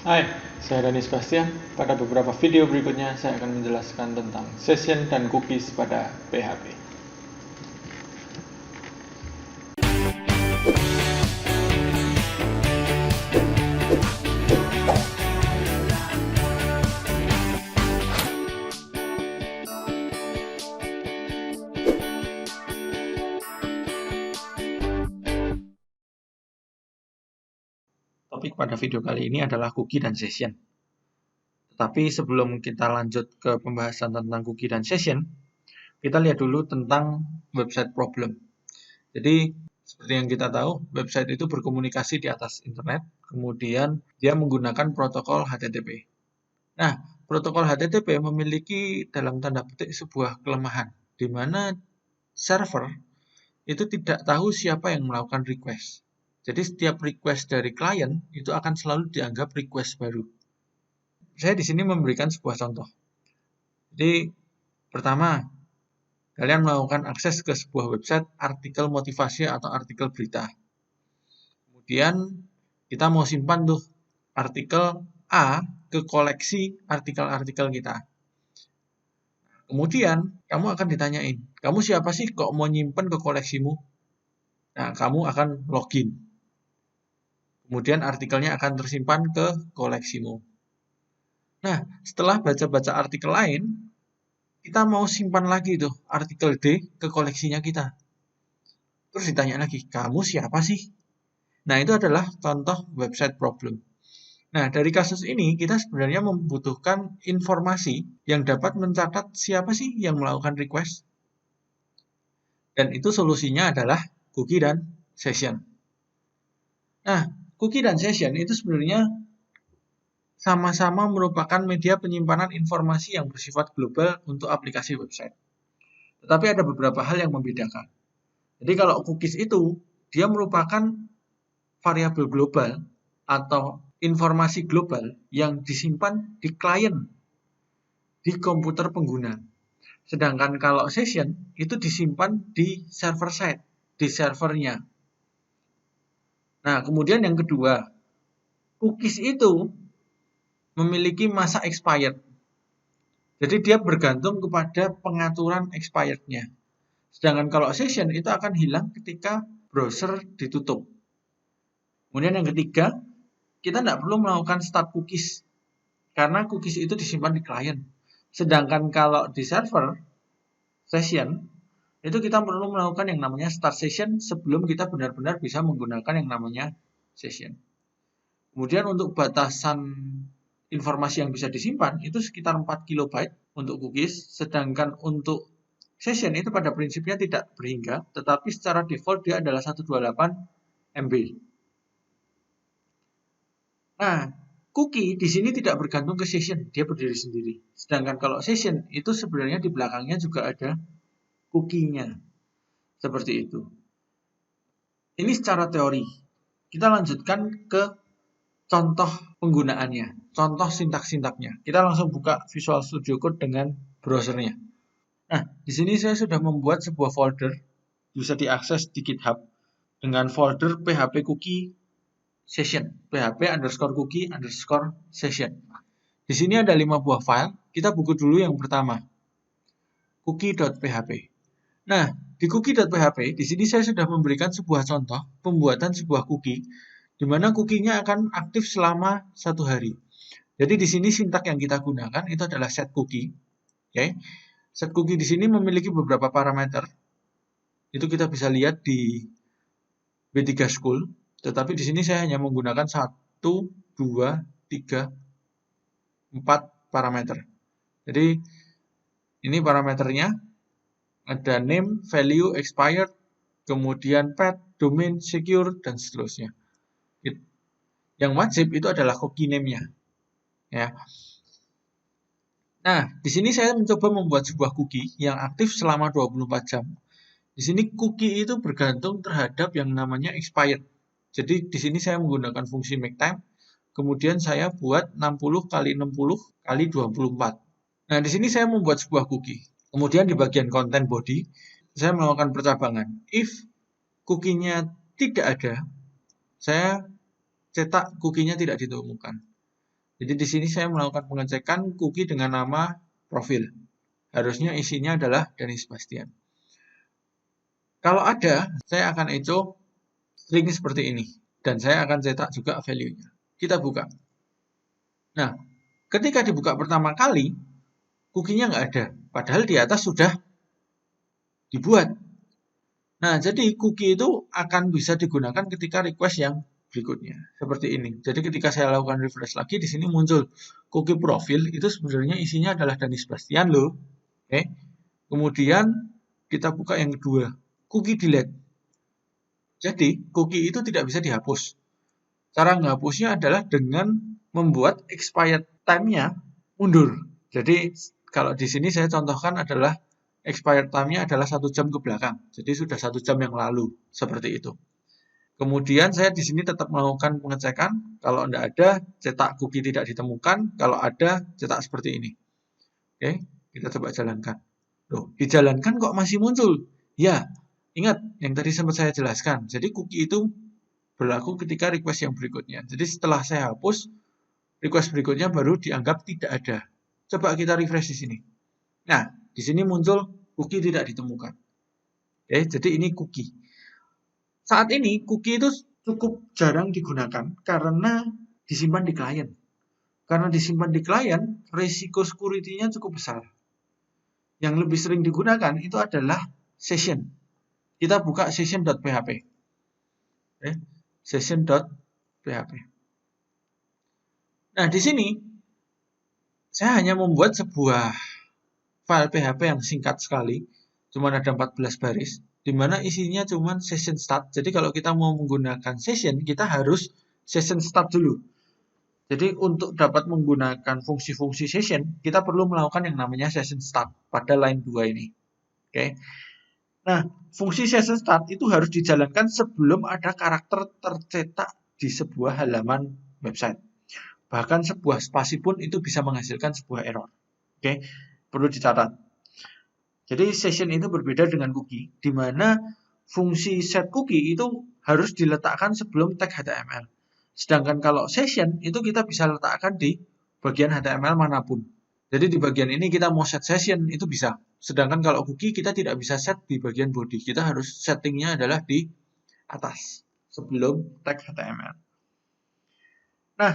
Hai, saya Dani Sebastian. Pada beberapa video berikutnya, saya akan menjelaskan tentang session dan cookies pada PHP. Topik pada video kali ini adalah cookie dan session. Tetapi sebelum kita lanjut ke pembahasan tentang cookie dan session, kita lihat dulu tentang website problem. Jadi, seperti yang kita tahu, website itu berkomunikasi di atas internet, kemudian dia menggunakan protokol HTTP. Nah, protokol HTTP memiliki dalam tanda petik sebuah kelemahan, di mana server itu tidak tahu siapa yang melakukan request. Jadi setiap request dari klien itu akan selalu dianggap request baru. Saya di sini memberikan sebuah contoh. Jadi pertama, kalian melakukan akses ke sebuah website artikel motivasi atau artikel berita. Kemudian kita mau simpan tuh artikel A ke koleksi artikel-artikel kita. Kemudian kamu akan ditanyain, kamu siapa sih kok mau nyimpen ke koleksimu? Nah, kamu akan login. Kemudian artikelnya akan tersimpan ke koleksimu. Nah, setelah baca-baca artikel lain, kita mau simpan lagi tuh artikel D ke koleksinya kita. Terus ditanya lagi, kamu siapa sih? Nah, itu adalah contoh website problem. Nah, dari kasus ini kita sebenarnya membutuhkan informasi yang dapat mencatat siapa sih yang melakukan request. Dan itu solusinya adalah cookie dan session. Nah, cookie dan session itu sebenarnya sama-sama merupakan media penyimpanan informasi yang bersifat global untuk aplikasi website. Tetapi ada beberapa hal yang membedakan. Jadi kalau cookies itu, dia merupakan variabel global atau informasi global yang disimpan di klien, di komputer pengguna. Sedangkan kalau session, itu disimpan di server side, di servernya. Nah, kemudian yang kedua, cookies itu memiliki masa expired. Jadi dia bergantung kepada pengaturan expirednya. Sedangkan kalau session itu akan hilang ketika browser ditutup. Kemudian yang ketiga, kita tidak perlu melakukan start cookies. Karena cookies itu disimpan di klien. Sedangkan kalau di server, session, itu kita perlu melakukan yang namanya start session sebelum kita benar-benar bisa menggunakan yang namanya session. Kemudian untuk batasan informasi yang bisa disimpan itu sekitar 4 KB untuk cookies, sedangkan untuk session itu pada prinsipnya tidak berhingga, tetapi secara default dia adalah 128 MB. Nah, cookie di sini tidak bergantung ke session, dia berdiri sendiri. Sedangkan kalau session itu sebenarnya di belakangnya juga ada cookie-nya. Seperti itu. Ini secara teori. Kita lanjutkan ke contoh penggunaannya, contoh sintak-sintaknya. Kita langsung buka Visual Studio Code dengan browsernya. Nah, di sini saya sudah membuat sebuah folder, bisa diakses di GitHub, dengan folder php cookie session, php_cookie_session. Di sini ada 5 buah file, kita buka dulu yang pertama, cookie.php. Nah, di cookie.php, di sini saya sudah memberikan sebuah contoh pembuatan sebuah cookie, di mana cookie-nya akan aktif selama 1 hari. Jadi di sini sintak yang kita gunakan itu adalah set cookie. Oke. Set cookie di sini memiliki beberapa parameter. Itu kita bisa lihat di B3 School, tetapi di sini saya hanya menggunakan 1, 2, 3, 4 parameter. Jadi ini parameternya. Ada name, value, expired, kemudian path, domain, secure, dan seterusnya. Yang wajib itu adalah cookie name-nya. Ya. Nah, di sini saya mencoba membuat sebuah cookie yang aktif selama 24 jam. Di sini cookie itu bergantung terhadap yang namanya expired. Jadi di sini saya menggunakan fungsi maketime, kemudian saya buat 60 kali 60 kali 24. Nah, di sini saya membuat sebuah cookie. Kemudian di bagian content body, saya melakukan percabangan. If cookie-nya tidak ada, saya cetak cookie-nya tidak ditemukan. Jadi di sini saya melakukan pengecekan cookie dengan nama profil. Harusnya isinya adalah Dani Sebastian. Kalau ada, saya akan echo string seperti ini. Dan saya akan cetak juga value-nya. Kita buka. Nah, ketika dibuka pertama kali, cookie-nya nggak ada. Padahal di atas sudah dibuat. Nah, jadi cookie itu akan bisa digunakan ketika request yang berikutnya. Seperti ini. Jadi ketika saya lakukan refresh lagi, di sini muncul cookie profil. Itu sebenarnya isinya adalah Dani Sebastian loh. Oke. Kemudian kita buka yang kedua. Cookie delete. Jadi, cookie itu tidak bisa dihapus. Cara menghapusnya adalah dengan membuat expired time-nya mundur. Jadi, kalau di sini saya contohkan adalah expired time-nya adalah 1 jam ke belakang. Jadi, sudah 1 jam yang lalu. Seperti itu. Kemudian, saya di sini tetap melakukan pengecekan. Kalau tidak ada, cetak cookie tidak ditemukan. Kalau ada, cetak seperti ini. Oke, kita coba jalankan. Loh, dijalankan kok masih muncul? Ya, ingat yang tadi sempat saya jelaskan. Jadi cookie itu berlaku ketika request yang berikutnya. Jadi setelah saya hapus, request berikutnya baru dianggap tidak ada. Coba kita refresh di sini. Nah, di sini muncul cookie tidak ditemukan. Oke, jadi ini cookie. Saat ini cookie itu cukup jarang digunakan karena disimpan di klien. Karena disimpan di klien, risiko security-nya cukup besar. Yang lebih sering digunakan itu adalah session. Kita buka session.php. Oke, session.php. Nah, di sini saya hanya membuat sebuah file PHP yang singkat sekali, cuma ada 14 baris, di mana isinya cuma session start. Jadi kalau kita mau menggunakan session, kita harus session start dulu. Jadi untuk dapat menggunakan fungsi-fungsi session, kita perlu melakukan yang namanya session start pada line 2 ini. Oke. Nah, fungsi session start itu harus dijalankan sebelum ada karakter tercetak di sebuah halaman website. Bahkan sebuah spasi pun itu bisa menghasilkan sebuah error. Oke, perlu dicatat. Jadi session itu berbeda dengan cookie, di mana fungsi set cookie itu harus diletakkan sebelum tag HTML. Sedangkan kalau session itu kita bisa letakkan di bagian HTML manapun. Jadi di bagian ini kita mau set session itu bisa. Sedangkan kalau cookie kita tidak bisa set di bagian body. Kita harus settingnya adalah di atas sebelum tag HTML. Nah,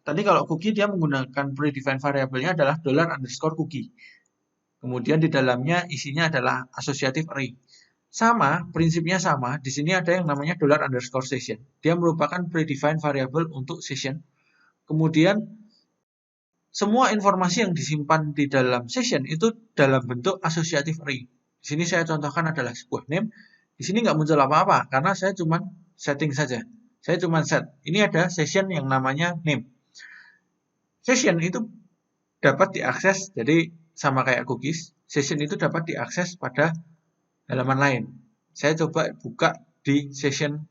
tadi kalau cookie dia menggunakan predefined variabelnya adalah $_cookie. Kemudian di dalamnya isinya adalah associative array. Sama, prinsipnya sama. Di sini ada yang namanya $_session. Dia merupakan predefined variable untuk session. Kemudian semua informasi yang disimpan di dalam session itu dalam bentuk associative array. Di sini saya contohkan adalah sebuah name. Di sini nggak muncul apa-apa karena saya cuma setting saja. Saya cuma set. Ini ada session yang namanya name. Session itu dapat diakses, jadi sama kayak cookies. Session itu dapat diakses pada halaman lain. Saya coba buka di session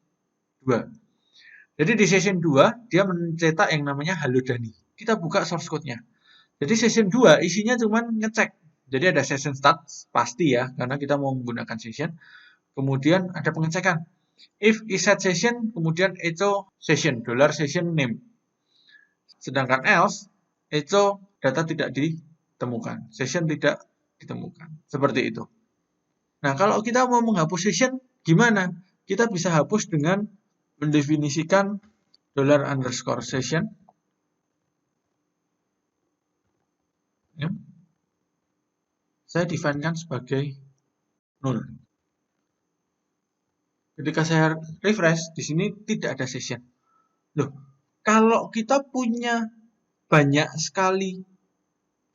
2. Jadi di session 2, dia mencetak yang namanya Halo Dani. Kita buka source code-nya. Jadi session 2 isinya cuma ngecek. Jadi ada session start, pasti ya, karena kita mau menggunakan session. Kemudian ada pengecekan. If isSet session, kemudian echo session, $session name. Sedangkan else, echo data tidak ditemukan. Session tidak ditemukan. Seperti itu. Nah, kalau kita mau menghapus session, gimana? Kita bisa hapus dengan mendefinisikan $_session. Ya. Saya definekan sebagai 0. Ketika saya refresh, di sini tidak ada session. Loh, kalau kita punya banyak sekali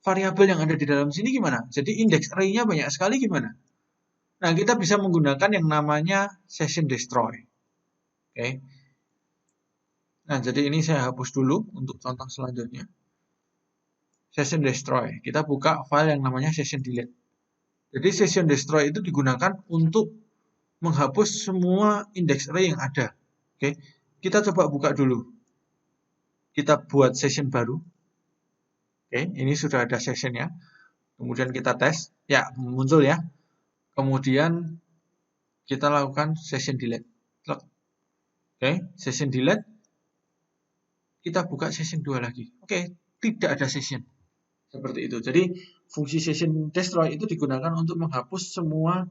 variabel yang ada di dalam sini gimana? Jadi index array-nya banyak sekali gimana? Nah, kita bisa menggunakan yang namanya session destroy. Oke. Nah, jadi ini saya hapus dulu untuk contoh selanjutnya. Session destroy. Kita buka file yang namanya session delete. Jadi session destroy itu digunakan untuk menghapus semua index array yang ada. Oke. Kita coba buka dulu. Kita buat session baru. Oke, ini sudah ada sessionnya. Kemudian kita tes. Ya, muncul ya. Kemudian kita lakukan session delete. Oke, session delete. kita buka session 2 lagi. Oke, tidak ada session. Seperti itu. Jadi, fungsi session destroy itu digunakan untuk menghapus semua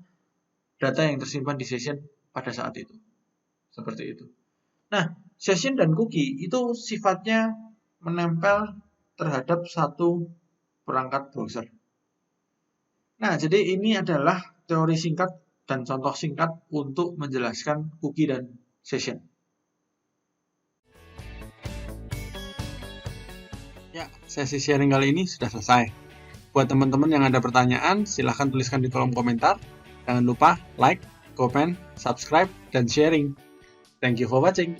data yang tersimpan di session pada saat itu. Seperti itu. Nah, session dan cookie itu sifatnya menempel terhadap satu perangkat browser. Nah, jadi ini adalah teori singkat dan contoh singkat untuk menjelaskan cookie dan session. Ya, sesi sharing kali ini sudah selesai. Buat teman-teman yang ada pertanyaan, silahkan tuliskan di kolom komentar. Jangan lupa like, comment, subscribe, dan sharing. Thank you for watching.